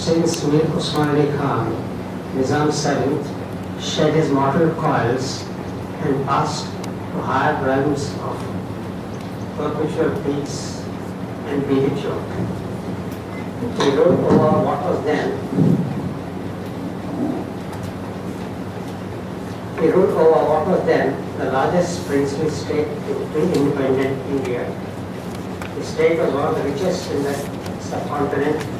since Mir Usman Ali Khan, Nizam VII, shed his mortal coils and passed to higher realms of perpetual peace and beatitude. He ruled over what was then the largest princely state in pre-independent India. The state was one of the richest in the subcontinent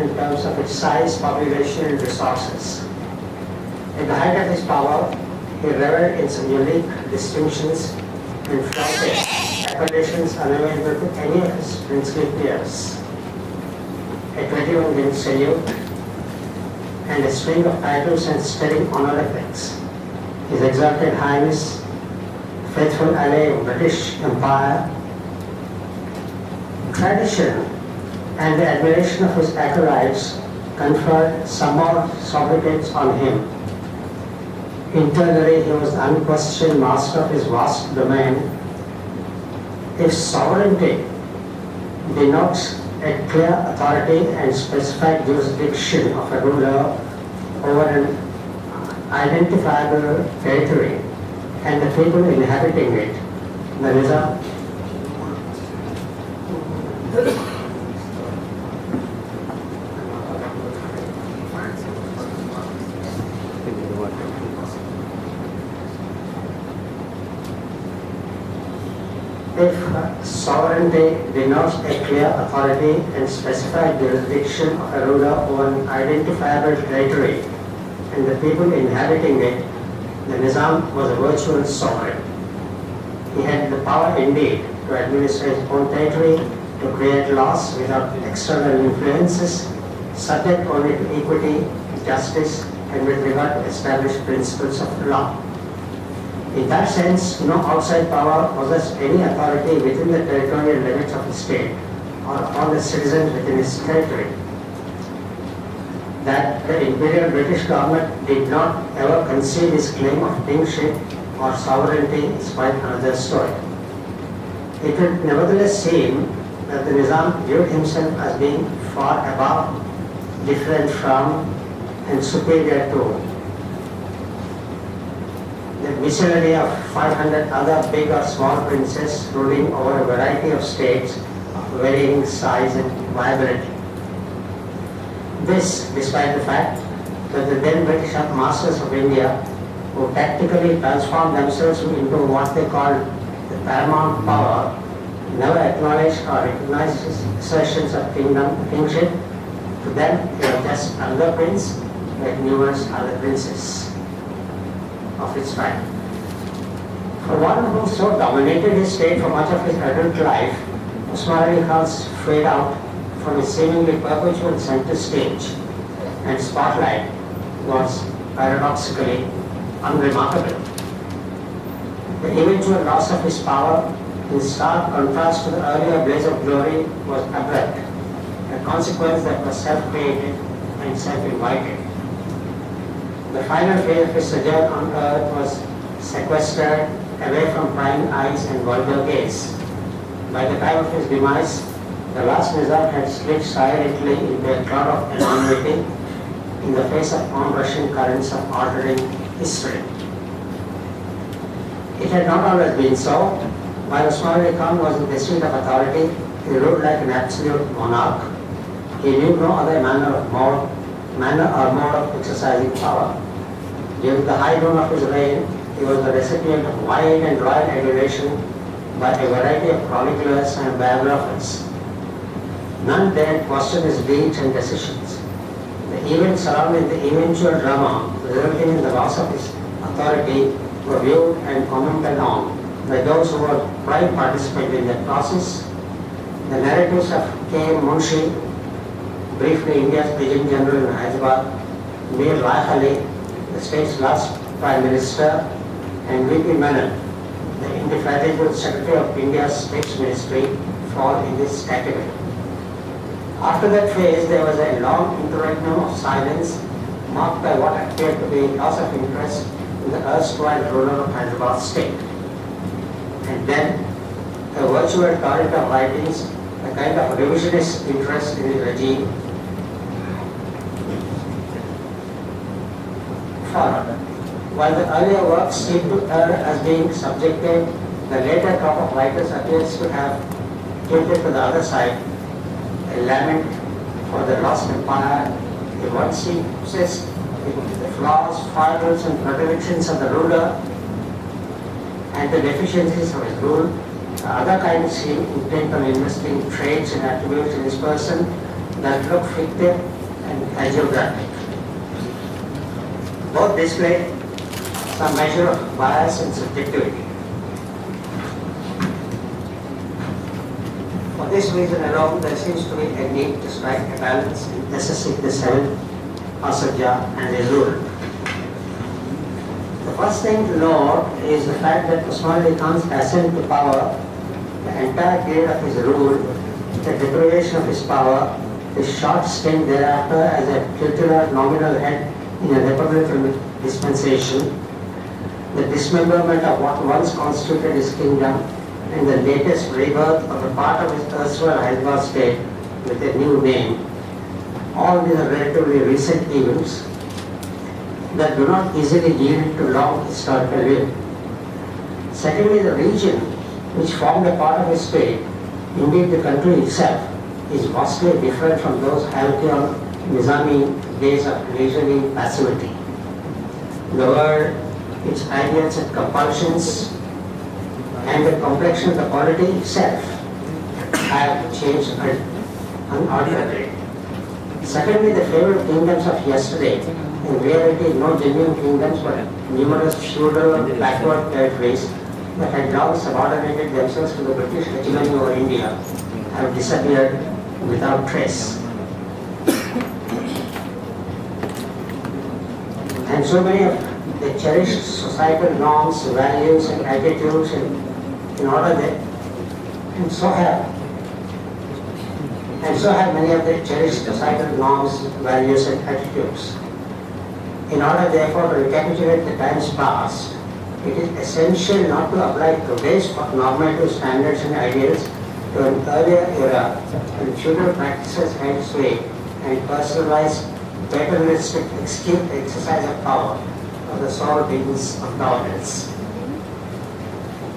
in terms of its size, population and resources. At the height of his power, he reveled in some unique distinctions and flaunted appellations unavailable to any of his princely peers. A 21-gun salute and a string of titles and sterling honorifics. His Exalted Highness, faithful ally of British Empire, tradition and the admiration of his acolytes conferred some more sobriquets on him. Internally, he was the unquestioned master of his vast domain. If sovereignty denotes a clear authority and specified jurisdiction of a ruler over an identifiable territory and the people inhabiting it, the Nizam If sovereignty denotes a clear authority and specified jurisdiction of a ruler over an identifiable territory and the people inhabiting it, the Nizam was a virtual sovereign. He had the power indeed to administer his own territory, to create laws without external influences, subject only to equity, justice, and with regard to established principles of law. In that sense, no outside power possessed any authority within the territorial limits of the state or upon the citizens within its territory. That the Imperial British government did not ever concede his claim of kingship or sovereignty is quite another story. It would nevertheless seem that the Nizam viewed himself as being far above, different from, and superior to the vicinity of 500 other big or small princes ruling over a variety of states of varying size and viability. This, despite the fact that the then British masters of India, who tactically transformed themselves into what they called the paramount power, never acknowledged or recognized his assertions of kingship. To them, he was just another prince, like numerous other princes of its time. For one who so dominated his state for much of his adult life, Usman Ali Khan's fade out from his seemingly perpetual center stage and spotlight was paradoxically unremarkable. The eventual loss of his power, in stark contrast to the earlier blaze of glory, was abrupt, a consequence that was self-created and self-invited. The final phase of his sojourn on earth was sequestered away from prying eyes and vulgar gaze. By the time of his demise, the last Nizam had slid silently into a cloud of anonymity in the face of onrushing currents of altering history. It had not always been so. While Usman Ali Khan was in the seat of authority, he ruled like an absolute monarch. He knew no other manner or mode of exercising power. During the high noon of his reign, he was the recipient of wide and royal adulation by a variety of chroniclers and biographers. None dared question his deeds and decisions. The events surrounding the eventual drama resulting in the loss of his authority were viewed and commented on by those who were prime participants in that process. The narratives of K. Munshi, briefly India's Agent General in Hyderabad, Mir Raih Ali, the state's last Prime Minister, and V.P. Menon, the indefatigable Secretary of India's State's Ministry, fall in this category. After that phase, there was a long interregnum of silence marked by what appeared to be loss of interest in the erstwhile ruler of Hyderabad state. and then a virtual torrent of writings, a kind of revisionist interest in the regime. While the earlier works seem to err as being subjective, the later crop of writers appears to have tilted to the other side, a lament for the lost empire. The one sees the flaws, foibles and contradictions of the ruler and the deficiencies of his rule. The other kind seem intent on investing traits and attributes in his person that look fictive and hagiographic. Both display some measure of bias and subjectivity. For this reason alone, there seems to be a need to strike a balance in assessing the seven, Asafjahi and his rule. The first thing to note is the fact that Usman Ali Khan's ascent to power, the entire period of his rule, the deprivation of his power, his short stint thereafter as a titular nominal head in a republican dispensation, the dismemberment of what once constituted his kingdom, and the latest rebirth of a part of his erstwhile Hyderabad state with a new name. All these are relatively recent events that do not easily yield to long historical view. Secondly, the region which formed a part of his state, indeed the country itself, is vastly different from those Halcyon Nizami days of leisurely passivity. The world, its ideals and compulsions, and the complexion of the polity itself have changed unalterably. Secondly, the favorite kingdoms of yesterday, in reality no genuine kingdoms but numerous feudal and backward territories that had long subordinated themselves to the British hegemony over India, have disappeared without trace. And so many of the cherished societal norms, values and attitudes in order that, and so have many of the cherished societal norms, values and attitudes. In order therefore to recapitulate the times past, it is essential not to apply today's normative standards and ideals to an earlier era when feudal practices held sway and personalized paternalistic exercise of power of the sole means of governance.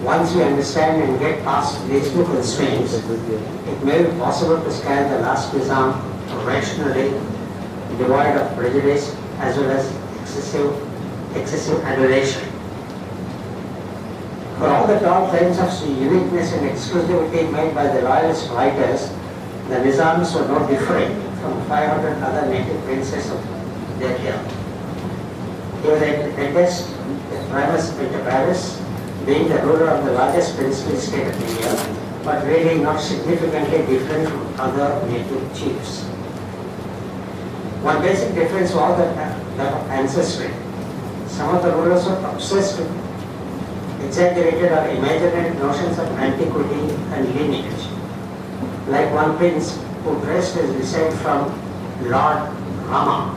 Once we understand and get past these two constraints, it may be possible to scan the last Nizam rationally, devoid of prejudice as well as excessive adulation. For all the tall claims of uniqueness and exclusivity made by the loyalist writers, the Nizams were no different from 500 other native princes of their era. He was at best the primus inter pares, being the ruler of the largest princely state of India, but really not significantly different from other native chiefs. One basic difference was that of ancestry. Some of the rulers were obsessed with exaggerated or imaginary notions of antiquity and lineage. Like one prince who traced his descent from Lord Rama,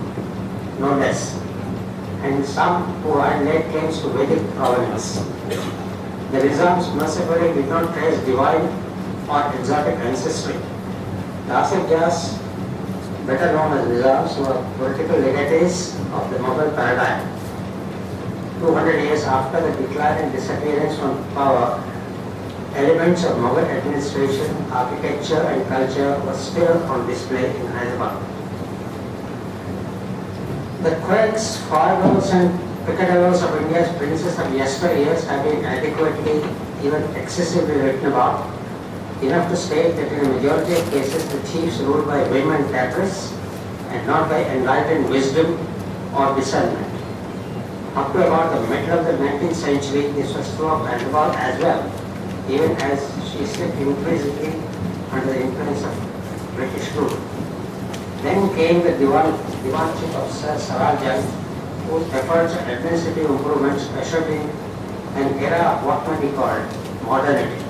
no less, and some who had laid claims to Vedic provenance. The Nizams mercifully did not trace divine or exotic ancestry. The Asafjahis, better known as Nizams, were political legatees of the Mughal paradigm. 200 years after the decline and disappearance from power, elements of Mughal administration, architecture and culture were still on display in Hyderabad. The quirks, foibles and peccadillos of India's princes of yesteryears have been adequately, even excessively written about, enough to state that in a majority of cases the chiefs ruled by whim and caprice and not by enlightened wisdom or discernment. Up to about the middle of the 19th century, this was true of Hyderabad as well, even as she slipped increasingly under the influence of British rule. Then came the diwanship of Sir Sarajang, whose efforts at administrative improvements ushered in an era of what might be called modernity,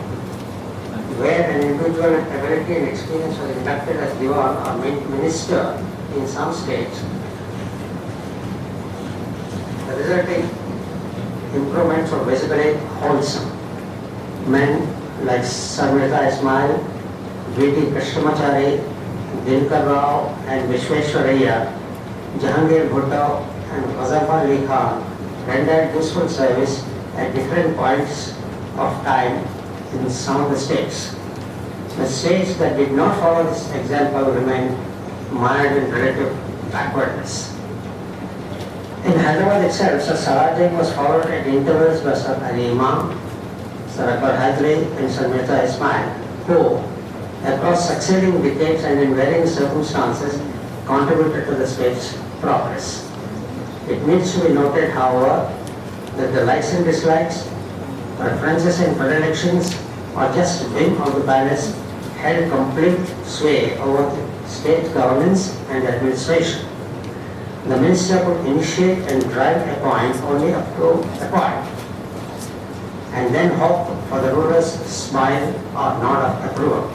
where an individual with ability and experience was inducted as diwan or minister in some states. The resulting improvements were visibly wholesome. Men like Sarmita Ismail, V.T. Krishnamachari, Dinkar Rao and Vishweshwaraya, Jahangir Bhutto and Muzaffar Ali Khan rendered useful service at different points of time in some of the states. The states that did not follow this example remained mired in relative backwardness. In Hyderabad itself, Sir Sarajing was followed at intervals by Sir Ali Imam, Sir Akbar Hadri and Sir Mirza Ismail, who, across succeeding decades and in varying circumstances, contributed to the state's progress. It needs to be noted, however, that the likes and dislikes, preferences in predilections, or just whim of the palace held complete sway over the state governance and administration. The minister could initiate and drive a point only up to a point, and then hope for the ruler's smile or nod of approval.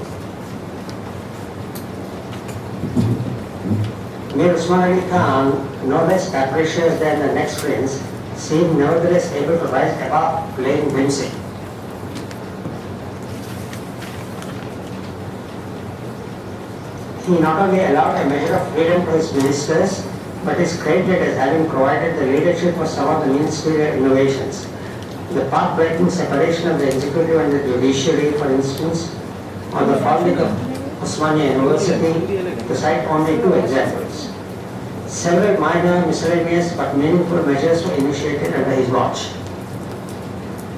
Mir Usman Ali Khan, no less capricious than the next prince, seemed nevertheless able to rise above plain whimsy. He not only allowed a measure of freedom to his ministers, but is credited as having provided the leadership for some of the ministerial innovations. The path-breaking separation of the executive and the judiciary, for instance, or the founding of Osmania University, to cite only two examples. Several minor, miscellaneous but meaningful measures were initiated under his watch.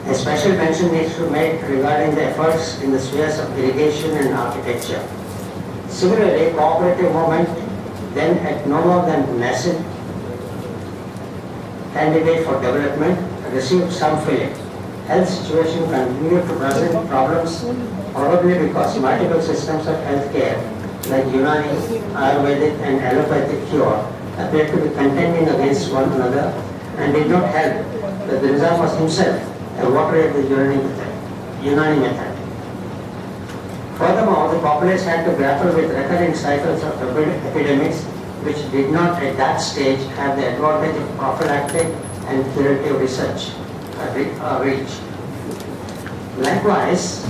A special mention needs to be made regarding the efforts in the spheres of irrigation and architecture. Similarly, cooperative movement, then at no more than nascent candidate for development, received some filling. Health situation continued to present problems, probably because multiple systems of healthcare like Unani, Ayurvedic and allopathic cure appeared to be contending against one another and did not help that the Nizam was himself a votary of the Unani method. Furthermore, the populace had to grapple with recurring cycles of epidemics which did not at that stage have the advantage of prophylactic and curative research reach. Likewise,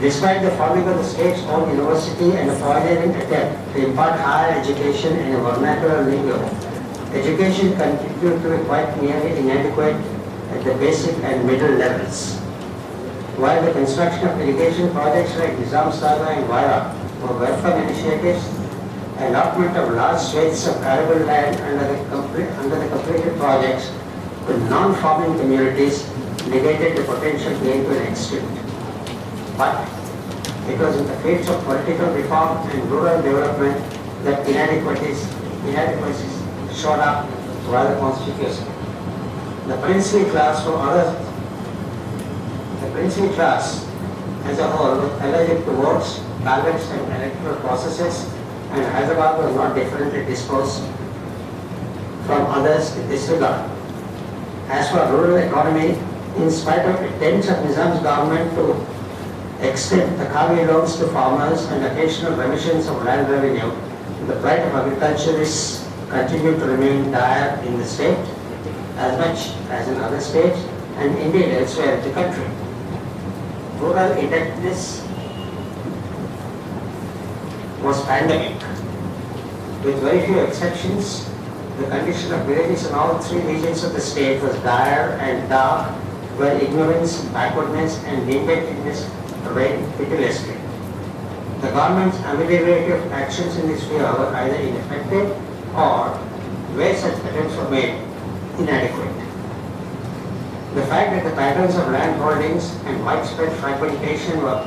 despite the founding of the state's own university and a pioneering attempt to impart higher education in a vernacular lingo, education continued to be quite nearly inadequate at the basic and middle levels. While the construction of irrigation projects like Nizam Saga and Vira were welcome initiatives, allotment of large swathes of arable land under the completed projects to non-farming communities negated the potential gain to an extent. But it was in the fields of political reform and rural development that inadequacies showed up rather conspicuously. The princely class as a whole was allergic to votes, ballots and electoral processes, and Hyderabad was not differently disposed from others in this regard. As for rural economy, in spite of attempts of Nizam's government to extend the Kavi loans to farmers and occasional remissions of land revenue, the plight of agriculturists continued to remain dire in the state as much as in other states and indeed elsewhere in the country. Rural indebtedness was pandemic. With very few exceptions, the condition of villages in all three regions of the state was dire and dark, where ignorance, backwardness and indebtedness reigned pitilessly. The government's ameliorative actions in this sphere were either ineffective or, where such attempts were made, inadequate. The fact that the patterns of land holdings and widespread fragmentation were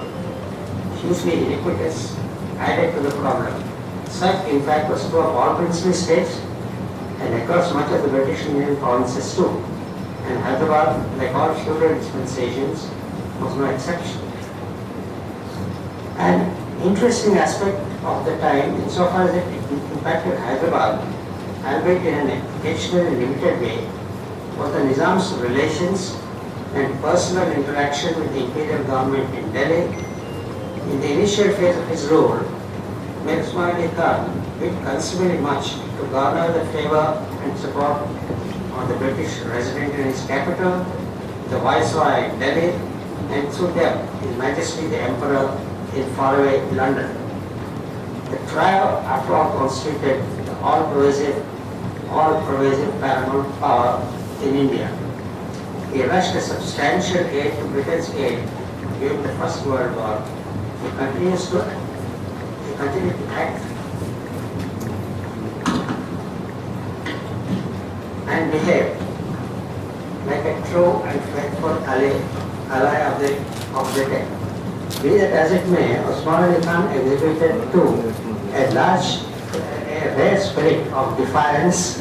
hugely iniquitous added to the problem. Such, in fact, was true of all princely states and across much of the British Indian provinces too. And Hyderabad, like all feudal dispensations, was no exception. An interesting aspect of the time, insofar as it impacted Hyderabad, albeit in an occasionally limited way, was the Nizam's relations and personal interaction with the imperial government in Delhi. In the initial phase of his rule, Mir Usman Ali Khan did considerably much to garner the favor and support of the British resident in his capital the Viceroy in Delhi, and through them, His Majesty the Emperor in faraway London. The trio, after all, constituted the all-pervasive paramount power in India. He rushed a substantial aid to Britain's aid during the First World War. He continued to act and behave like a true and faithful ally of Britain. Be that as it may, Osman Ali Khan exhibited too a rare spirit of defiance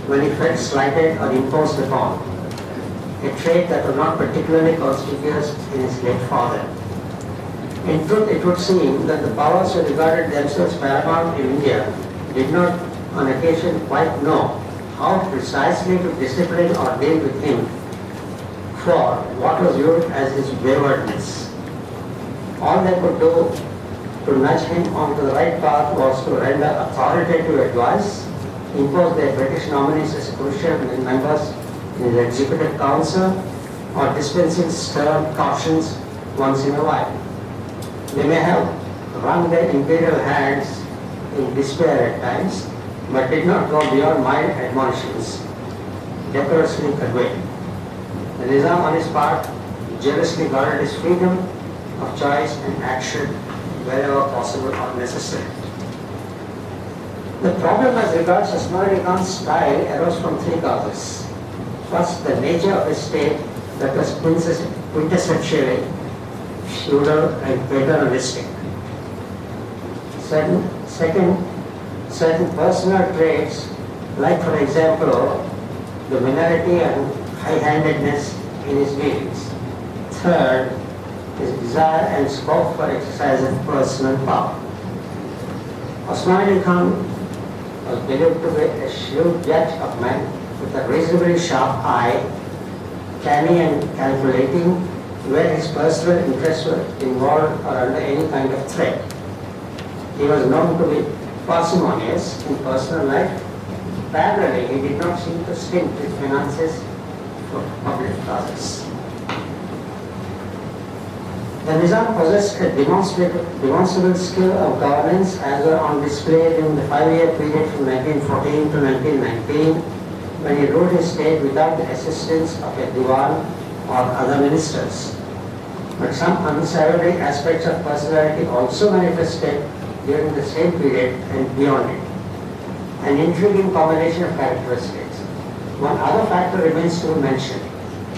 when he felt slighted or imposed upon, a trait that was not particularly conspicuous in his late father. In truth, it would seem that the powers who regarded themselves paramount in India did not on occasion quite know how precisely to discipline or deal with him for what was viewed as his waywardness. All they could do to nudge him onto the right path was to render authoritative advice, impose their British nominees as crucial members in the Executive Council, or dispensing stern cautions once in a while. They may have wrung their imperial hands in despair at times, but did not go beyond mild admonitions, decorously conveyed. The Nizam, on his part, jealously guarded his freedom of choice and action wherever possible or necessary. The problem as regards Osman Ali Khan's style arose from three causes. First, the nature of a state that was quintessentially feudal and paternalistic. Second, certain personal traits, like for example, the minority and high-handedness in his dealings. Third, his desire and scope for exercise of personal power. Osman Ali Khan was believed to be a shrewd judge of men with a reasonably sharp eye, canny and calculating where his personal interests were involved or under any kind of threat. He was known to be parsimonious in personal life. Parallelly, he did not seem to stint with finances for public causes. The Nizam possessed a demonstrable skill of governance as were on display during the 5-year period from 1914 to 1919, when he ruled his state without the assistance of a diwan or other ministers. But some unsavory aspects of personality also manifested during the same period and beyond it. An intriguing combination of characteristics. One other factor remains to be mentioned.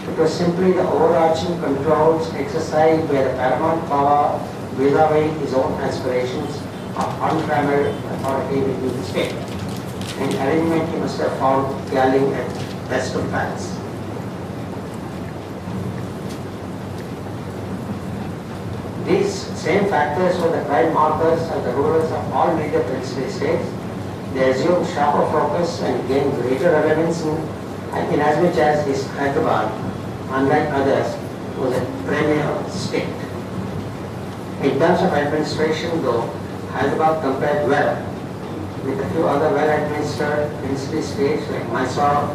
It was simply the overarching controls exercised by the paramount power vis-a-vis his own aspirations of untrammeled authority within the state. An arrangement he must have found galling at best of times. These same factors were the prime markers of the rulers of all major princely states. They assumed sharper focus and gained greater relevance in as much as his Hyderabad, unlike others, was a premier state. In terms of administration, though, Hyderabad compared well with a few other well-administered princely states like Mysore,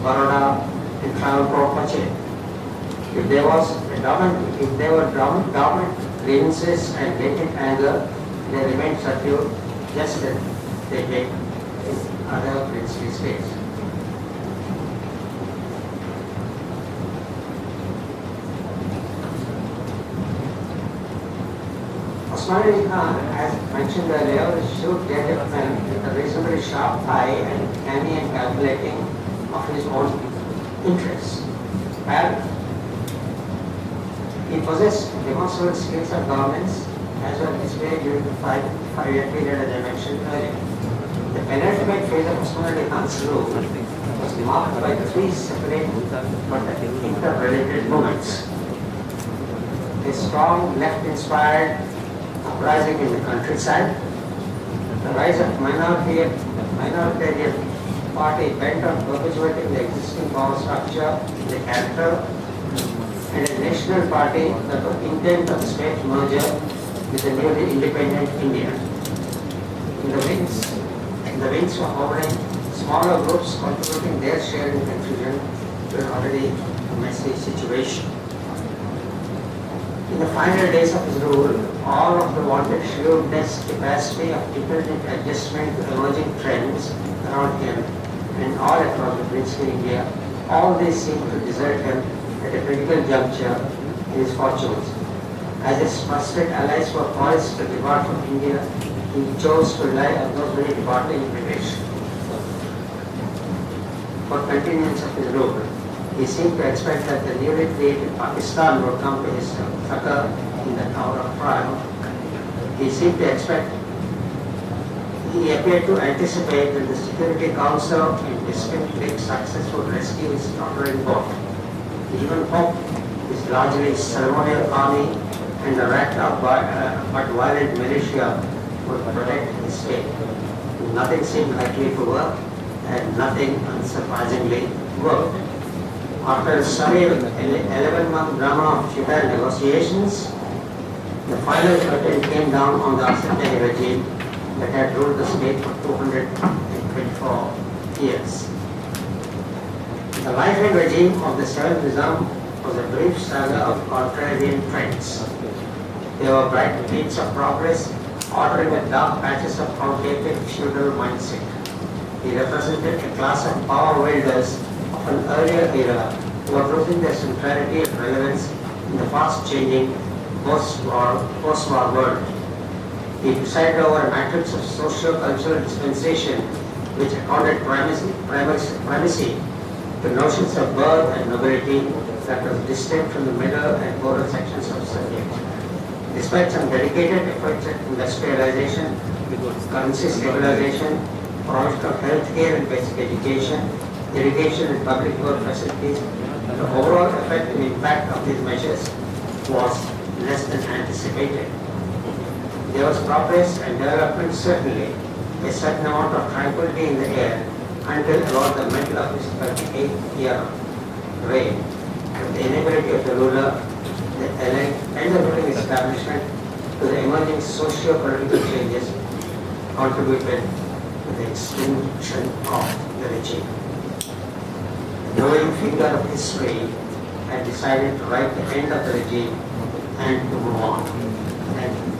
Baroda, and Travancore, Cochin. If there were dominant grievances and latent anger, they remained subdued, just as they did in other princely states. Osman Ali Khan, as mentioned earlier, was a shrewd gentleman with a reasonably sharp eye and canny and calculating of his own interests. He possessed demonstrable skills of governance as well displayed during the 5-year period, as I mentioned earlier. The penultimate phase of Osman Ali Khan's rule was marked by 3 separate but interrelated movements. A strong left-inspired uprising in the countryside, the rise of minoritarian party bent on perpetuating the existing power structure in the capital, and a national party that was intent of state merger with the newly independent India. In the wings were hovering smaller groups contributing their share in confusion to an already messy situation. In the final days of his rule, all of the wanted shrewdness, capacity of diplomatic adjustment to emerging trends around him and all across the princely India, all these seemed to desert him at a critical juncture in his fortunes. As his trusted allies were poised to depart from India, he chose to rely on those very departing in British for continuance of his rule. He seemed to expect that the newly created Pakistan would come to his succor in the hour of trial. He appeared to anticipate that the Security Council in distinctly successful rescue his tottering boat. He even hoped his largely ceremonial army and the racked up but violent militia would protect his state. Nothing seemed likely to work, and nothing unsurprisingly worked. After a surreal 11-month drama of futile negotiations, the final curtain came down on the Asafjahi regime that had ruled the state for 224 years. The lifelong regime of the 7th Nizam was a brief saga of contrarian trends. There were bright beats of progress, ordering with dark patches of outdated feudal mindset. He represented a class of power wielders of an earlier era who were losing their centrality and relevance in the fast-changing post-war world. He presided over a matrix of socio-cultural dispensation which accorded primacy to notions of birth and nobility that was distinct from the middle and poorer sections of society. Despite some dedicated efforts at industrialization, currency stabilization, provision of health care and basic education, irrigation and public work facilities, the overall effect and impact of these measures was less than anticipated. There was progress and development certainly, a certain amount of tranquility in the air until about the middle of his 38th year reign. With the inability of the ruler, the end of the establishment to the emerging socio-political changes contributed to the extinction of the regime. The knowing finger of history had decided to write the end of the regime and to move on. Thank you.